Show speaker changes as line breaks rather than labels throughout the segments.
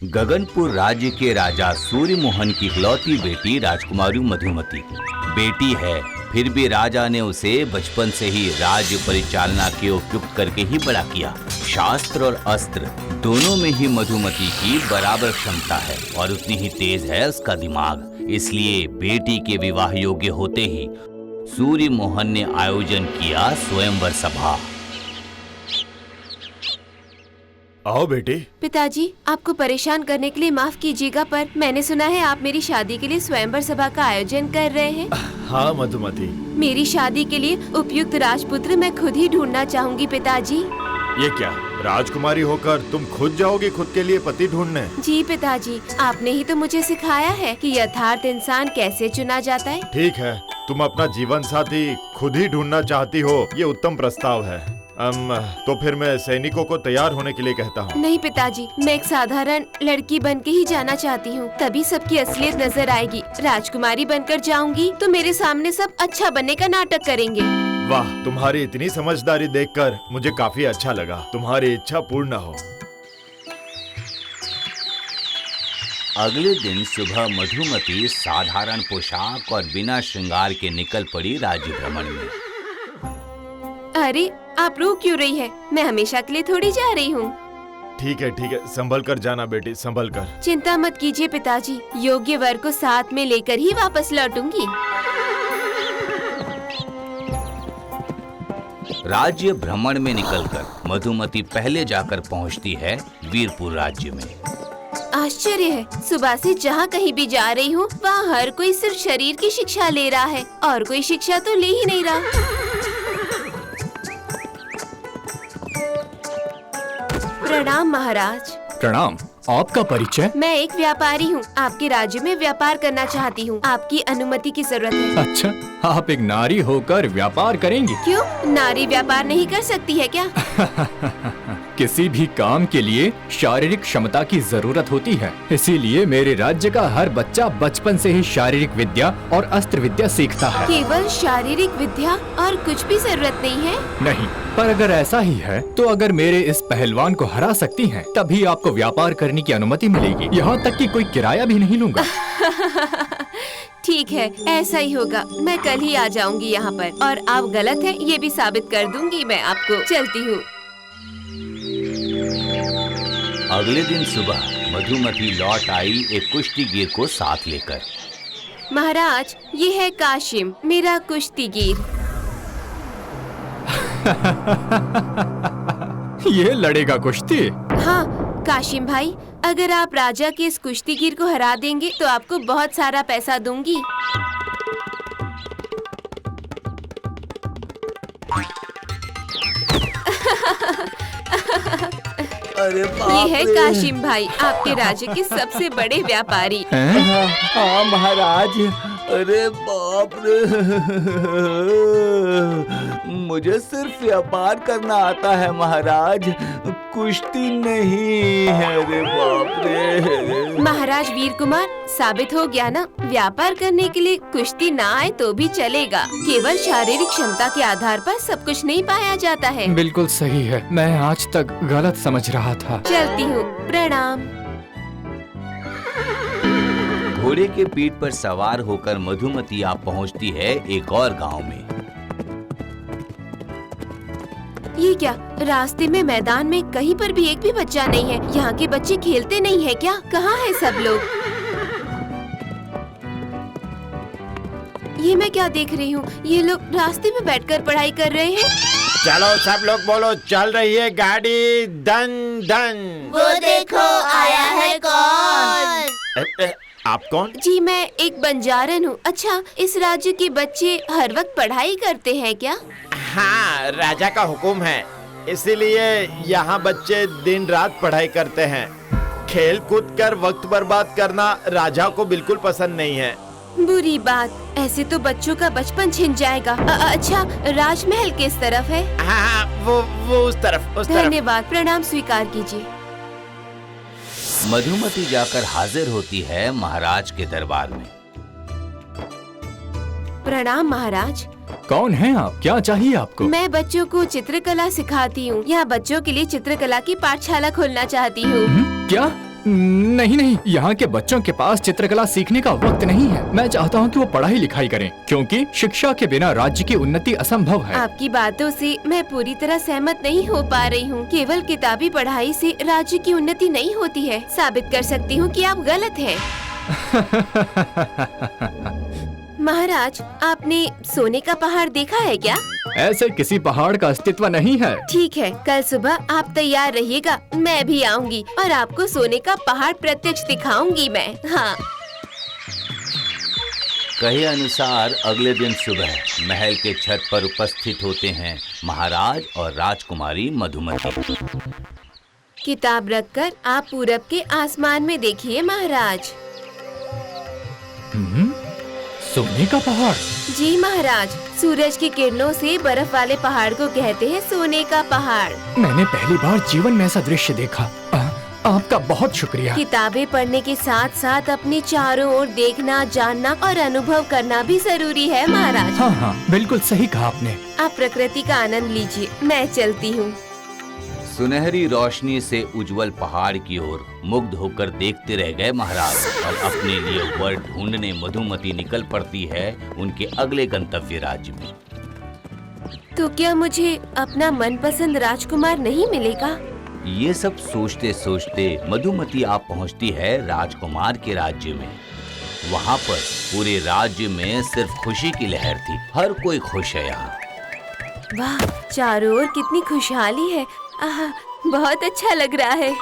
गगनपुर राज्य के राजा सूर्यमोहन की इकलौती बेटी राजकुमारी मधुमती बेटी है, फिर भी राजा ने उसे बचपन से ही राज्य परिचालना के उपयुक्त करके ही बड़ा किया। शास्त्र और अस्त्र दोनों में ही मधुमती की बराबर क्षमता है और उतनी ही तेज है उसका दिमाग। इसलिए बेटी के विवाह योग्य होते ही सूर्यमोहन ने आयोजन किया स्वयंवर सभा।
आओ बेटी।
पिताजी, आपको परेशान करने के लिए माफ कीजिएगा, पर मैंने सुना है आप मेरी शादी के लिए स्वयंवर सभा का आयोजन कर रहे हैं।
हाँ मधुमती।
मेरी शादी के लिए उपयुक्त राजपुत्र मैं खुद ही ढूंढना चाहूंगी पिताजी।
ये क्या, राजकुमारी होकर तुम खुद जाओगी खुद के लिए पति ढूंढने?
जी पिताजी, आपने ही तो मुझे सिखाया है कि यथार्थ इंसान कैसे चुना जाता है।
ठीक है, तुम अपना जीवन साथी खुद ही ढूंढना चाहती हो, ये उत्तम प्रस्ताव है। तो फिर मैं सैनिकों को तैयार होने के लिए कहता हूँ।
नहीं पिताजी, मैं एक साधारण लड़की बन के ही जाना चाहती हूँ, तभी सबकी असलियत नजर आएगी। राजकुमारी बनकर जाऊंगी तो मेरे सामने सब अच्छा बनने का नाटक करेंगे।
वाह, तुम्हारी इतनी समझदारी देखकर मुझे काफी अच्छा लगा। तुम्हारी इच्छा पूर्ण हो।
अगले दिन सुबह मधुमती साधारण पोशाक और बिना श्रृंगार के निकल पड़ी राज्य भ्रमण में।
अरे, आप रो क्यों रही है? मैं हमेशा के लिए थोड़ी जा रही हूँ।
ठीक है, संभल कर जाना बेटी, संभल कर।
चिंता मत कीजिए पिताजी, योग्य वर को साथ में लेकर ही वापस लौटूंगी।
राज्य भ्रमण में निकलकर मधुमती पहले जाकर पहुंचती है वीरपुर राज्य में।
आश्चर्य है, सुबह से जहाँ कहीं भी जा रही हूँ वहाँ हर कोई सिर्फ शरीर की शिक्षा ले रहा है और कोई शिक्षा तो ले ही नहीं रहा। प्रणाम महाराज।
प्रणाम। आपका परिचय?
मैं एक व्यापारी हूँ, आपके राज्य में व्यापार करना चाहती हूँ, आपकी अनुमति की जरूरत है।
अच्छा, आप एक नारी होकर व्यापार करेंगी?
क्यों, नारी व्यापार नहीं कर सकती है क्या?
किसी भी काम के लिए शारीरिक क्षमता की जरूरत होती है, इसीलिए मेरे राज्य का हर बच्चा बचपन से ही शारीरिक विद्या और अस्त्र विद्या सीखता है।
केवल शारीरिक विद्या और कुछ भी जरूरत नहीं है?
नहीं, पर अगर ऐसा ही है तो अगर मेरे इस पहलवान को हरा सकती हैं, तभी आपको व्यापार करने की अनुमति मिलेगी। यहाँ तक कि कोई किराया भी नहीं लूंगा।
ठीक है, ऐसा ही होगा। मैं कल ही आ जाऊंगी यहाँ पर, और आप गलत हैं ये भी साबित कर दूंगी मैं आपको। चलती हूँ।
अगले दिन सुबह मधुमती लौट आई एक कुश्तीगीर को साथ लेकर।
महाराज, ये है काशिम, मेरा कुश्तीगीर।
ये लड़ेगा कुश्ती?
हाँ काशिम भाई, अगर आप राजा के इस कुश्तीगीर को हरा देंगे तो आपको बहुत सारा पैसा दूंगी।
अरे
ये है काशिम भाई, आपके राज्य के सबसे बड़े व्यापारी।
हाँ महाराज। अरे बाप रे, मुझे सिर्फ व्यापार करना आता है महाराज, कुश्ती नहीं है। अरे बाप रे।
महाराज वीर कुमार, साबित हो गया ना, व्यापार करने के लिए कुश्ती ना आए तो भी चलेगा। केवल शारीरिक क्षमता के आधार पर सब कुछ नहीं पाया जाता है।
बिल्कुल सही है, मैं आज तक गलत समझ रहा था।
चलती हूँ, प्रणाम।
घोड़े के पीठ पर सवार होकर मधुमती आप पहुंचती है एक और गांव में।
ये क्या, रास्ते में मैदान में कहीं पर भी एक भी बच्चा नहीं है। यहाँ के बच्चे खेलते नहीं है क्या? कहाँ है सब लोग? ये मैं क्या देख रही हूँ, ये लोग रास्ते में बैठकर पढ़ाई कर रहे हैं।
चलो सब लोग बोलो, चल रही है गाड़ी धन धन।
वो देखो आया है कौन?
आप कौन?
जी मैं एक बंजारन हूँ। अच्छा, इस राज्य के बच्चे हर वक्त पढ़ाई करते हैं क्या?
हाँ, राजा का हुक्म है, इसीलिए यहाँ बच्चे दिन रात पढ़ाई करते हैं। खेल कूद कर वक्त बर्बाद करना राजा को बिल्कुल पसंद नहीं है।
बुरी बात, ऐसे तो बच्चों का बचपन छिन जाएगा। अच्छा, राजमहल किस तरफ है?
हाँ, वो उस तरफ।
धन्यवाद, प्रणाम स्वीकार कीजिए।
मधुमती जाकर हाजिर होती है महाराज के दरबार में।
प्रणाम महाराज।
कौन हैं आप? क्या चाहिए आपको?
मैं बच्चों को चित्रकला सिखाती हूँ। यहाँ बच्चों के लिए चित्रकला की पाठशाला खोलना चाहती हूँ।
क्या नहीं नहीं, यहाँ के बच्चों के पास चित्रकला सीखने का वक्त नहीं है। मैं चाहता हूँ कि वो पढ़ाई लिखाई करें, क्योंकि शिक्षा के बिना राज्य की उन्नति असंभव है।
आपकी बातों से मैं पूरी तरह सहमत नहीं हो पा रही हूँ। केवल किताबी पढ़ाई से राज्य की उन्नति नहीं होती है। साबित कर सकती हूँ कि आप गलत हैं। महाराज, आपने सोने का पहाड़ देखा है क्या?
ऐसे किसी पहाड़ का अस्तित्व नहीं है।
ठीक है, कल सुबह आप तैयार रहिएगा, मैं भी आऊंगी और आपको सोने का पहाड़ प्रत्यक्ष दिखाऊंगी मैं। हाँ।
कहे अनुसार अगले दिन सुबह महल के छत पर उपस्थित होते हैं महाराज और राजकुमारी मधुमती।
किताब रखकर आप पूरब के आसमान में देखिए महाराज।
सोने का पहाड़?
जी महाराज, सूरज की किरणों से बर्फ वाले पहाड़ को कहते हैं सोने का पहाड़।
मैंने पहली बार जीवन में ऐसा दृश्य देखा। आपका बहुत शुक्रिया।
किताबें पढ़ने के साथ साथ अपने चारों ओर देखना, जानना और अनुभव करना भी जरूरी है महाराज।
हाँ हाँ, बिल्कुल सही कहा आपने।
आप प्रकृति का आनंद लीजिए, मैं चलती हूँ।
सुनहरी रोशनी से उज्जवल पहाड़ की ओर मुग्ध होकर देखते रह गए महाराज और अपने लिए वर ढूंढने मधुमती निकल पड़ती है उनके अगले गंतव्य राज्य में।
तो क्या मुझे अपना मनपसंद राजकुमार नहीं मिलेगा?
ये सब सोचते सोचते मधुमती आप पहुंचती है राजकुमार के राज्य में। वहाँ पर पूरे राज्य में सिर्फ खुशी की लहर थी। हर कोई खुश है यहाँ।
वाह, चारों ओर कितनी खुशहाली है। आह, बहुत अच्छा लग रहा है।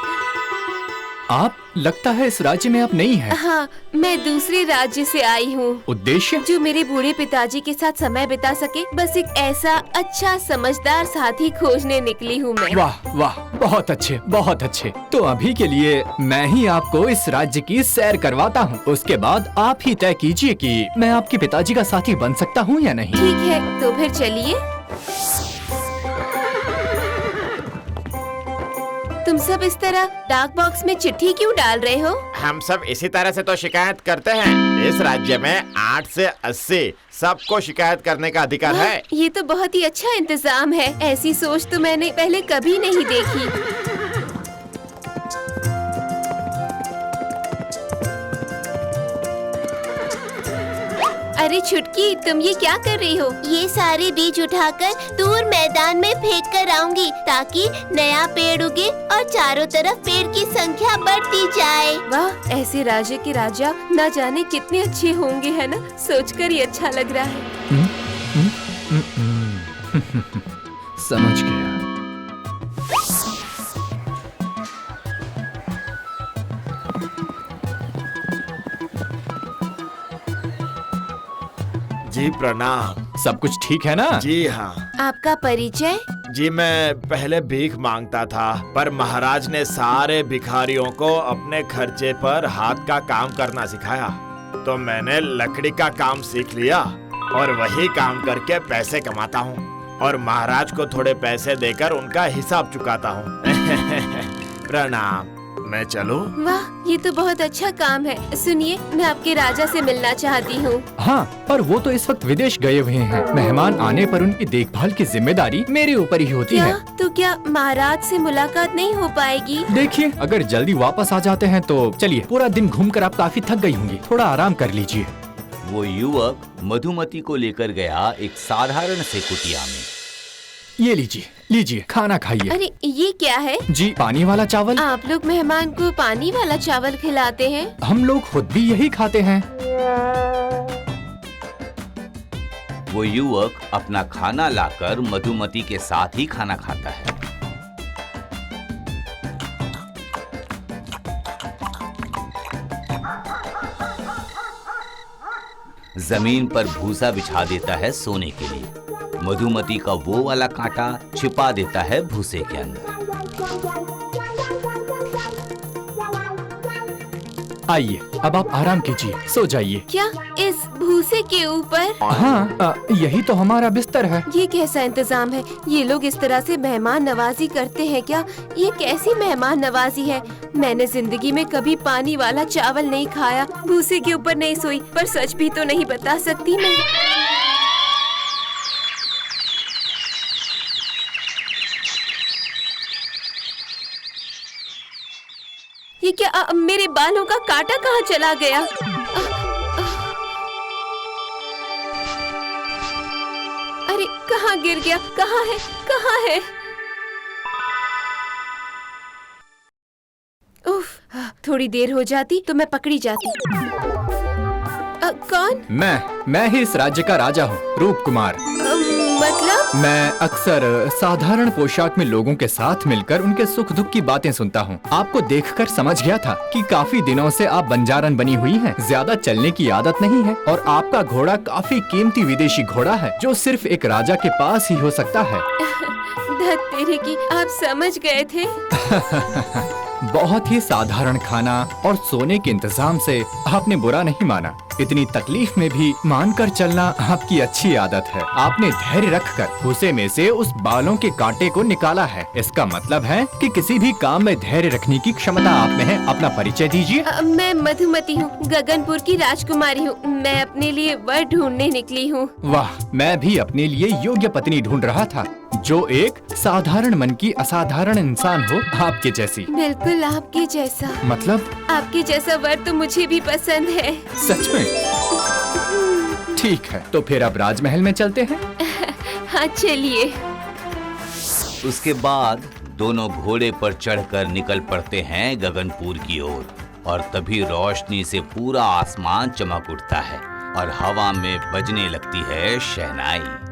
आप लगता है इस राज्य में आप नई हैं।
हाँ, मैं दूसरे राज्य से आई हूँ।
उद्देश्य?
जो मेरे बूढ़े पिताजी के साथ समय बिता सके, बस एक ऐसा अच्छा समझदार साथी खोजने निकली हूँ मैं।
वाह वाह, बहुत अच्छे बहुत अच्छे। तो अभी के लिए मैं ही आपको इस राज्य की सैर करवाता हूँ। उसके बाद आप ही तय कीजिए कि मैं आपके पिताजी का साथी बन सकता हूँ या नहीं।
ठीक है, तो फिर चलिए। तुम सब इस तरह डाक बॉक्स में चिट्ठी क्यों डाल रहे हो?
हम सब इसी तरह से तो शिकायत करते हैं। इस राज्य में 8 से 80 सबको शिकायत करने का अधिकार है।
ये तो बहुत ही अच्छा इंतजाम है। ऐसी सोच तो मैंने पहले कभी नहीं देखी। अरे छुटकी, तुम ये क्या कर रही हो?
ये सारे बीज उठाकर दूर मैदान में फेंक कर आऊंगी, ताकि नया पेड़ उगे और चारों तरफ पेड़ की संख्या बढ़ती जाए।
वाह, ऐसे राज्य के राजा न जाने कितने अच्छे होंगे, है ना? सोचकर ही अच्छा लग रहा है।
समझ गया।
जी प्रणाम।
सब कुछ ठीक है ना?
जी हाँ।
आपका परिचय?
जी मैं पहले भीख मांगता था, पर महाराज ने सारे भिखारियों को अपने खर्चे पर हाथ का काम करना सिखाया, तो मैंने लकड़ी का काम सीख लिया और वही काम करके पैसे कमाता हूँ और महाराज को थोड़े पैसे देकर उनका हिसाब चुकाता हूँ। प्रणाम। मैं चलूं?
वाह, ये तो बहुत अच्छा काम है। सुनिए, मैं आपके राजा से मिलना चाहती हूँ।
हाँ, पर वो तो इस वक्त विदेश गए हुए हैं। मेहमान आने पर उनकी देखभाल की जिम्मेदारी मेरे ऊपर ही होती
क्या?
है।
तो क्या महाराज से मुलाकात नहीं हो पाएगी?
देखिए, अगर जल्दी वापस आ जाते हैं तो चलिए, पूरा दिन घूमकर आप काफी थक गई होंगी, थोड़ा आराम कर लीजिए।
वो युवक मधुमती को लेकर गया एक साधारण से कुटिया में।
ये लीजिए लीजिए, खाना खाइए।
अरे ये क्या है?
जी, पानी वाला चावल।
आप लोग मेहमान को पानी वाला चावल खिलाते हैं?
हम लोग खुद भी यही खाते हैं।
वो युवक अपना खाना लाकर मधुमती के साथ ही खाना खाता है। जमीन पर भूसा बिछा देता है सोने के लिए। मधुमती का वो वाला कांटा छिपा देता है भूसे के अंदर।
आइए, अब आप आराम कीजिए, सो जाइए।
क्या इस भूसे के ऊपर?
हाँ, यही तो हमारा बिस्तर है।
ये कैसा इंतजाम है? ये लोग इस तरह से मेहमान नवाजी करते हैं क्या? ये कैसी मेहमान नवाजी है? मैंने जिंदगी में कभी पानी वाला चावल नहीं खाया, भूसे के ऊपर नहीं सोई, पर सच भी तो नहीं बता सकती मैं। ये क्या मेरे बालों का कांटा कहाँ चला गया? अरे कहाँ गिर गया? कहाँ है? कहाँ है? उफ, थोड़ी देर हो जाती तो मैं पकड़ी जाती। कौन?
मैं ही इस राज्य का राजा हूँ, रूप कुमार।
मतलब?
मैं अक्सर साधारण पोशाक में लोगों के साथ मिलकर उनके सुख दुख की बातें सुनता हूँ। आपको देखकर समझ गया था कि काफी दिनों से आप बंजारन बनी हुई हैं। ज्यादा चलने की आदत नहीं है और आपका घोड़ा काफी कीमती विदेशी घोड़ा है जो सिर्फ एक राजा के पास ही हो सकता है।
धत तेरे की, आप समझ गए थे।
बहुत ही साधारण खाना और सोने के इंतजाम से आपने बुरा नहीं माना। इतनी तकलीफ में भी मानकर चलना आपकी अच्छी आदत है। आपने धैर्य रखकर भूसे में से उस बालों के कांटे को निकाला है। इसका मतलब है कि किसी भी काम में धैर्य रखने की क्षमता आप में है। अपना परिचय दीजिए।
मैं मधुमती हूँ, गगनपुर की राजकुमारी हूँ। मैं अपने लिए वर ढूंढने निकली हूँ।
वाह, मैं भी अपने लिए योग्य पत्नी ढूंढ रहा था जो एक साधारण मन की असाधारण इंसान हो, आपके जैसी।
बिल्कुल आपके जैसा।
मतलब?
आपके जैसा वर तो मुझे भी पसंद है।
सच में? ठीक है, तो फिर अब राजमहल में चलते हैं।
हाँ चलिए।
उसके बाद दोनों घोड़े पर चढ़कर निकल पड़ते हैं गगनपुर की ओर और तभी रोशनी से पूरा आसमान चमक उठता है और हवा में बजने लगती है शहनाई।